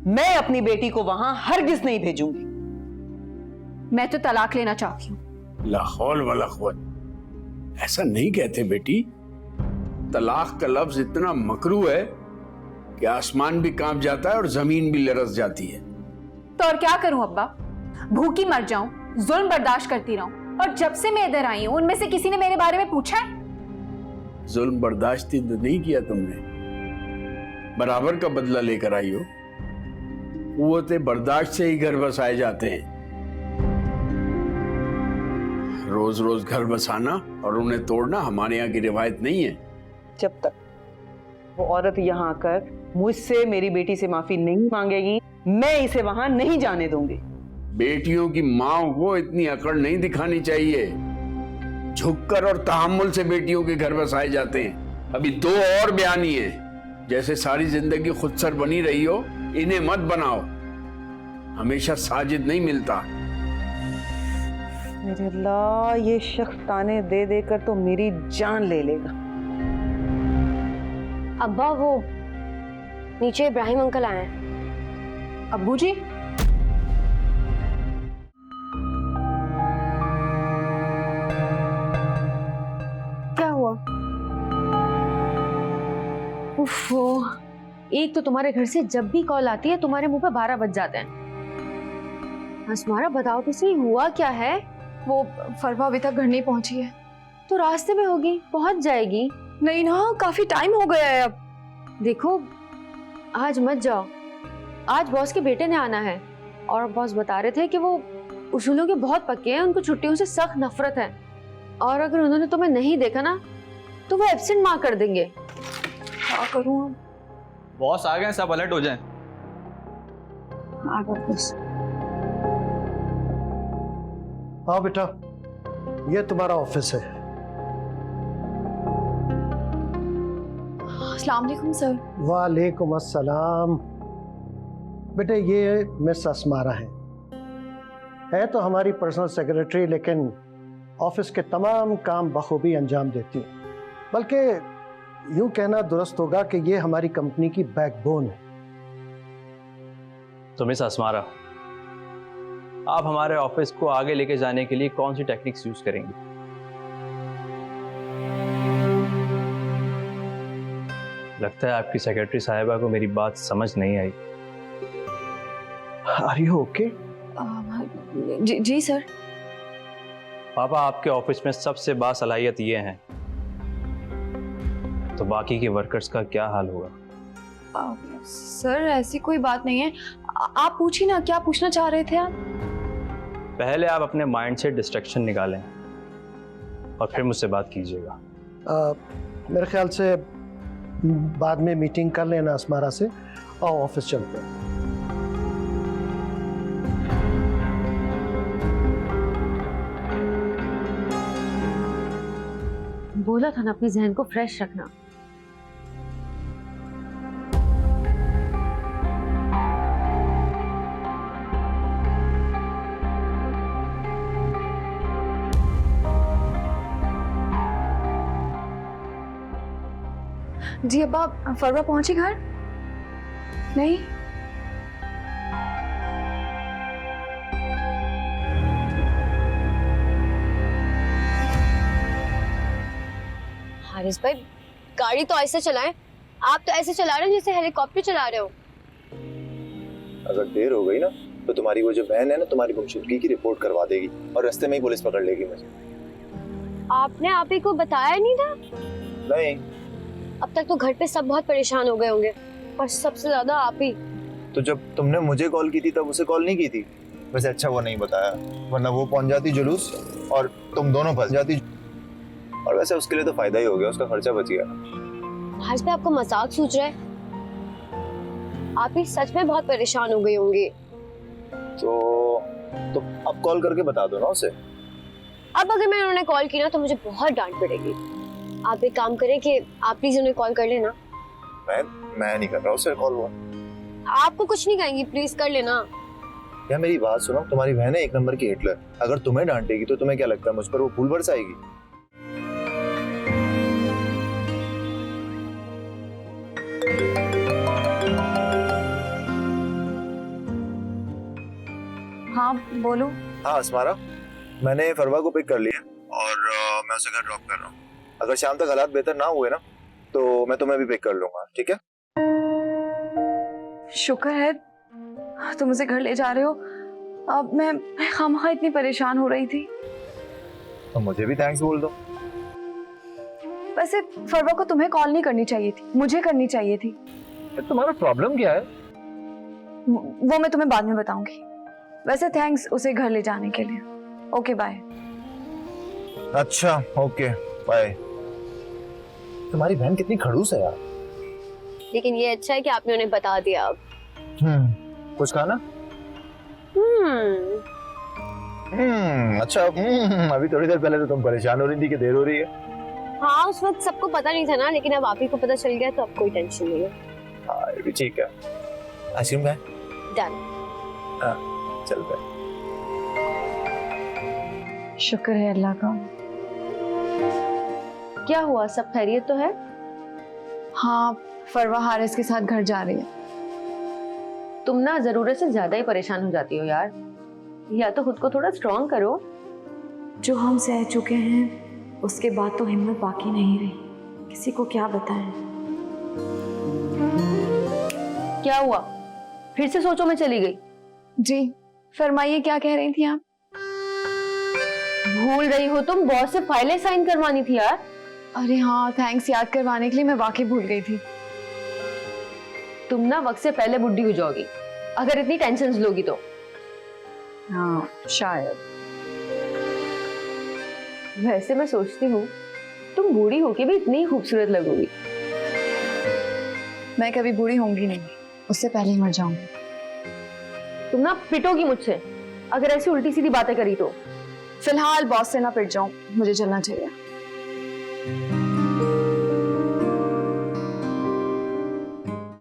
मैं अपनी बेटी को वहां हरगिज नहीं भेजूंगी। मैं तो तलाक लेना चाहती हूँ। ला हौल वला कुव्वत, ऐसा नहीं कहते बेटी। तलाक का लफ्ज इतना मकरू है कि आसमान भी कांप जाता है और जमीन भी लरस जाती है। तो और क्या करूं अब्बा? भूखी मर जाऊं, जुल्म बर्दाश्त करती रहूं? और जब से मैं इधर आई हूं उनमें से किसी ने मेरे बारे में पूछा है? जुल्म बर्दाश्त ही तो नहीं किया तुमने, बराबर का बदला लेकर आई हो। कुव्वते बर्दाश्त से ही घर बसाए जाते हैं। रोज रोज घर बसाना और उन्हें तोड़ना हमारे यहाँ की रिवायत नहीं है। जब तक वो औरत यहाँ आकर मुझसे मेरी बेटी से माफी नहीं मांगेगी, मैं इसे वहां नहीं जाने दूंगी। बेटियों की माँ को इतनी अकड़ नहीं दिखानी चाहिए। झुककर और तहम्मुल से बेटियों के घर बसाए जाते हैं। अभी 2 और बयानी हैं। जैसे सारी जिंदगी खुदसर बनी रही हो, इन्हें मत बनाओ। हमेशा साजिद नहीं मिलता। मेरे अल्लाह, ये शख्स ताने दे देकर तो मेरी जान ले लेगा। अब्बा, वो नीचे इब्राहिम अंकल आए हैं। अब्बू जी, क्या हुआ? उफ़ो, एक तो तुम्हारे घर से जब भी कॉल आती है तुम्हारे मुंह पे 12 बज जाते हैं। अस्मारा, बताओ तो सही, हुआ क्या है? वो फरवा अभी तक घर नहीं पहुंची है। तो रास्ते में होगी, पहुंच जाएगी। नहीं ना, काफी टाइम हो गया है अब। देखो, आज मत जाओ। आज बॉस के बेटे ने आना है और बॉस बता रहे थे कि वो उसूलों के बहुत पक्के हैं, उनको छुट्टियों से सख्त नफरत है। और अगर उन्होंने तुम्हें नहीं देखा ना तो वो एब्सेंट मार्क कर देंगे। क्या करूं अब? बॉस आ गए, सब अलर्ट हो जाएं। आ गए बॉस। आओ बेटा, ये तुम्हारा ऑफिस है। अस्सलाम वालेकुम सर। वालेकुम अस्सलाम। बेटे, ये मिस अस्मारा है तो हमारी पर्सनल सेक्रेटरी, लेकिन ऑफिस के तमाम काम बखूबी अंजाम देती है। बल्कि यूं कहना दुरुस्त होगा कि ये हमारी कंपनी की बैकबोन है। तो मिस अस्मारा, आप हमारे ऑफिस को आगे लेके जाने के लिए कौन सी टेक्निक्स यूज करेंगी? लगता है आपकी सेक्रेटरी साहिबा को मेरी बात समझ नहीं आई। Are you okay? जी सर। पापा, आपके ऑफिस में सबसे बासलाहियत ये हैं, तो बाकी के वर्कर्स का क्या हाल होगा? सर, ऐसी कोई बात नहीं है। आप पूछिए ना, क्या पूछना चाह रहे थे आप? पहले आप अपने माइंड से डिस्ट्रैक्शन निकालें और फिर मुझसे बात कीजिएगा। मेरे ख्याल से बाद में मीटिंग कर लेना अस्मारा से। आओ ऑफिस चलते हैं। बोला था ना अपने जहन को फ्रेश रखना। जी अब्बा, फरवा पहुंची घर? नहीं। हारिस भाई, गाड़ी तो ऐसे चलाएं। आप तो ऐसे चला रहे हैं जैसे हेलीकॉप्टर चला रहे हो। अगर देर हो गई ना तो तुम्हारी वो जो बहन है ना, तुम्हारी गुमशुदगी की रिपोर्ट करवा देगी और रास्ते में ही पुलिस पकड़ लेगी मुझे। आपने आप ही को बताया नहीं था? नहीं। अब तक तो घर पे सब बहुत परेशान हो गए होंगे, और सबसे ज्यादा आप ही। तो जब तुमने मुझे कॉल की थी तब उसे कॉल नहीं की थी? वैसे अच्छा वो नहीं बताया, वरना वो पहुंच जाती जुलूस और तुम दोनों फंस जाती। और वैसे उसके लिए तो फायदा ही हो गया, उसका खर्चा बच गया। हारिस भाई, आपको मजाक सूझ रहा है? आप ही सच में बहुत परेशान हो गई होंगी। तो अब कॉल करके बता दो ना उसे। अब अगर मैं उन्होंने कॉल की ना तो मुझे बहुत डांट पड़ेगी। आप एक काम करें कि आप प्लीज उन्हें कॉल कर लेना। मैं नहीं कर रहा उससे कॉल। वो आपको कुछ नहीं कहेंगी, प्लीज कर लेना। यार मेरी बात सुनो, तुम्हारी बहन है 1 नंबर की हिटलर। अगर तुम्हें डांटेगी तो तुम्हें क्या लगता है मुझ पर वो फूल बरसाएगी? हाँ बोलो। हाँ अस्मारा, मैंने फरवा को पिक कर लिया और मैं उसे घर ड्रॉप कर रहा हूँ। अगर शाम तक हालात बेहतर ना हुए ना तो मैं तुम्हें भी पिक कर लूंगा, ठीक है? शुक्र है तुम मुझे घर ले जा रहे हो। अब मैं खामखा इतनी परेशान हो रही थी। तो मुझे भी थैंक्स बोल दो। वैसे फरवा को तुम्हें कॉल नहीं करनी चाहिए थी, मुझे करनी चाहिए थी। तुम्हारा प्रॉब्लम क्या है? वो मैं तुम्हें बाद में बताऊंगी। वैसे थैंक्स उसे घर ले जाने के लिए। Okay bye. अच्छा ओके बाय। तुम्हारी बहन कितनी खड़ूस है यार। लेकिन ये अच्छा है कि आपने उन्हें बता दिया अब। कुछ कहा ना? अच्छा अभी थोड़ी देर पहले तो तुम परेशान हो रही थी कि देर हो रही है। हाँ उस वक्त सबको पता नहीं था ना, लेकिन अब आप ही को पता चल गया तो अब कोई टेंशन नहीं है। हाँ ये भी ठीक है। आइसक्रीम खाए? डन। चलते हैं। शुक्र है अल्लाह का। क्या हुआ, सब खैरियत तो है? हाँ फरवा हारिस के साथ घर जा रही है। तुम ना जरूरत से ज्यादा ही परेशान हो जाती हो यार, या तो खुद को थोड़ा स्ट्रॉन्ग करो। जो हम सह चुके हैं उसके बाद तो हिम्मत बाकी नहीं रही। किसी को क्या बताएं। क्या हुआ, फिर से सोचो में चली गई? जी फरमाइए, क्या कह रही थी आप? भूल रही हो तुम, बॉस से फाइलें साइन करवानी थी यार। अरे हाँ थैंक्स याद करवाने के लिए, मैं वाकई भूल गई थी। तुम ना वक्त से पहले बुढ़ी हो जाओगी अगर इतनी टेंशन लोगी तो। हाँ शायद। वैसे मैं सोचती हूँ तुम बूढ़ी होके भी इतनी ही खूबसूरत लगोगी। मैं कभी बूढ़ी होंगी नहीं, उससे पहले ही मर जाऊंगी। तुम ना पिटोगी मुझसे अगर ऐसी उल्टी सीधी बातें करी तो। फिलहाल बॉस से ना पिट जाऊं, मुझे चलना चाहिए।